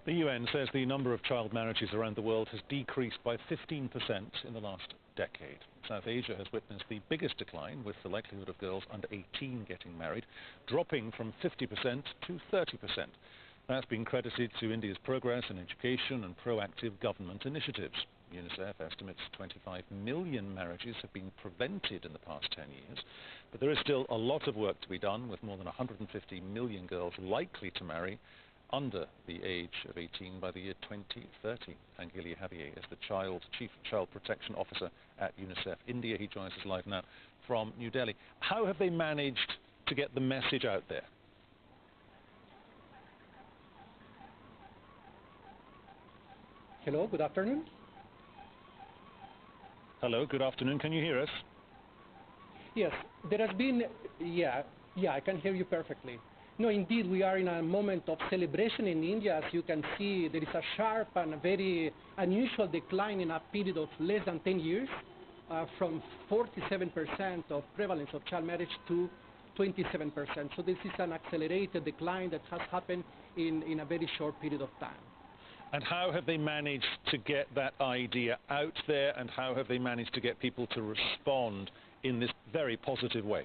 The UN says the number of child marriages around the world has decreased by 15% in the last decade. South Asia has witnessed the biggest decline, with the likelihood of girls under 18 getting married dropping from 50% to 30%. That's been credited to India's progress in education and proactive government initiatives. UNICEF estimates 25 million marriages have been prevented in the past 10 years, but there is still a lot of work to be done, with more than 150 million girls likely to marry under the age of 18 by the year 2030. Angelia Javier is the Chief Child Protection Officer at UNICEF India. He joins us live now from New Delhi. How have they managed to get the message out there? Hello, good afternoon. Hello, good afternoon. Can you hear us? Yes, there has been, I can hear you perfectly. No, indeed, we are in a moment of celebration in India. As you can see, there is a sharp and very unusual decline in a period of less than 10 years, from 47% of prevalence of child marriage to 27%. So this is an accelerated decline that has happened in a very short period of time. And how have they managed to get that idea out there, and how have they managed to get people to respond in this very positive way?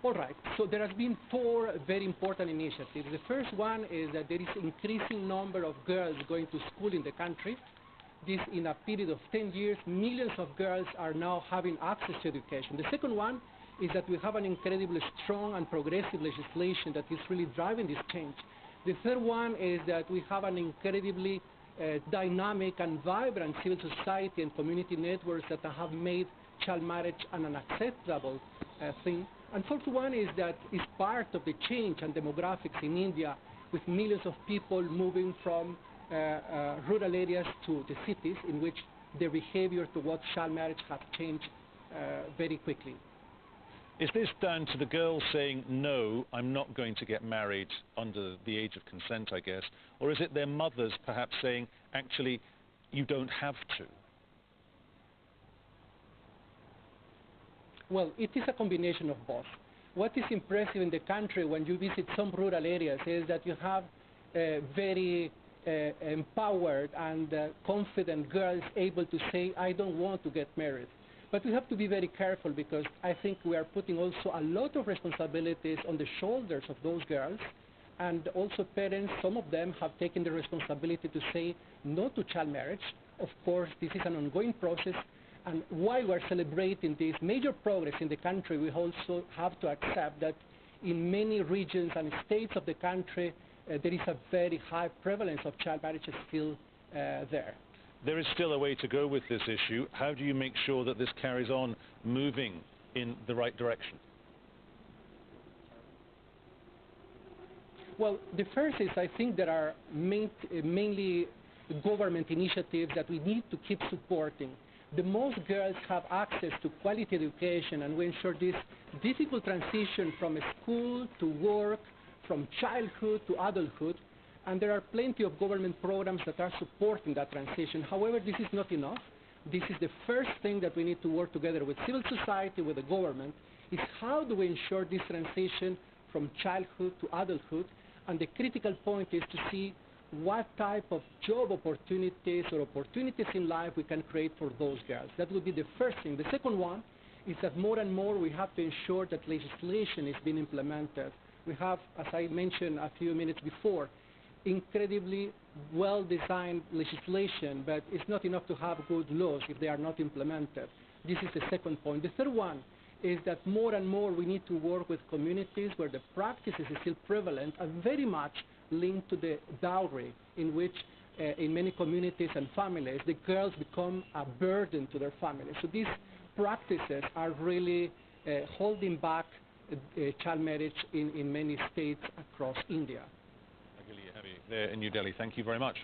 All right, so there has been 4 very important initiatives. The first one is that there is an increasing number of girls going to school in the country. This, in a period of 10 years, millions of girls are now having access to education. The second one is that we have an incredibly strong and progressive legislation that is really driving this change. The third one is that we have an incredibly dynamic and vibrant civil society and community networks that have made child marriage an unacceptable thing. And fourth one is that it's part of the change and demographics in India, with millions of people moving from rural areas to the cities, in which their behavior towards child marriage has changed very quickly. Is this down to the girls saying, no, I'm not going to get married under the age of consent, I guess, or is it their mothers perhaps saying, actually, you don't have to? Well, it is a combination of both. What is impressive in the country when you visit some rural areas is that you have very empowered and confident girls able to say, I don't want to get married. But we have to be very careful, because I think we are putting also a lot of responsibilities on the shoulders of those girls, and also parents. Some of them have taken the responsibility to say no to child marriage. Of course, this is an ongoing process, and while we're celebrating this major progress in the country, we also have to accept that in many regions and states of the country, there is a very high prevalence of child marriage still there. There is still a way to go with this issue. How do you make sure that this carries on moving in the right direction? Well, the first is, I think there are mainly government initiatives that we need to keep supporting. The most girls have access to quality education, and we ensure this difficult transition from school to work, from childhood to adulthood. And there are plenty of government programs that are supporting that transition. However, this is not enough. This is the first thing that we need to work together with civil society, with the government, is how do we ensure this transition from childhood to adulthood. And the critical point is to see what type of job opportunities or opportunities in life we can create for those girls. That would be the first thing. The second one is that more and more we have to ensure that legislation is being implemented. We have, as I mentioned a few minutes before, incredibly well-designed legislation, but it's not enough to have good laws if they are not implemented. This is the second point. The third one is that more and more we need to work with communities where the practices is still prevalent and very much linked to the dowry, in which in many communities and families, the girls become a burden to their families. So these practices are really holding back child marriage in many states across India. Angelia Javier there in New Delhi. Thank you very much.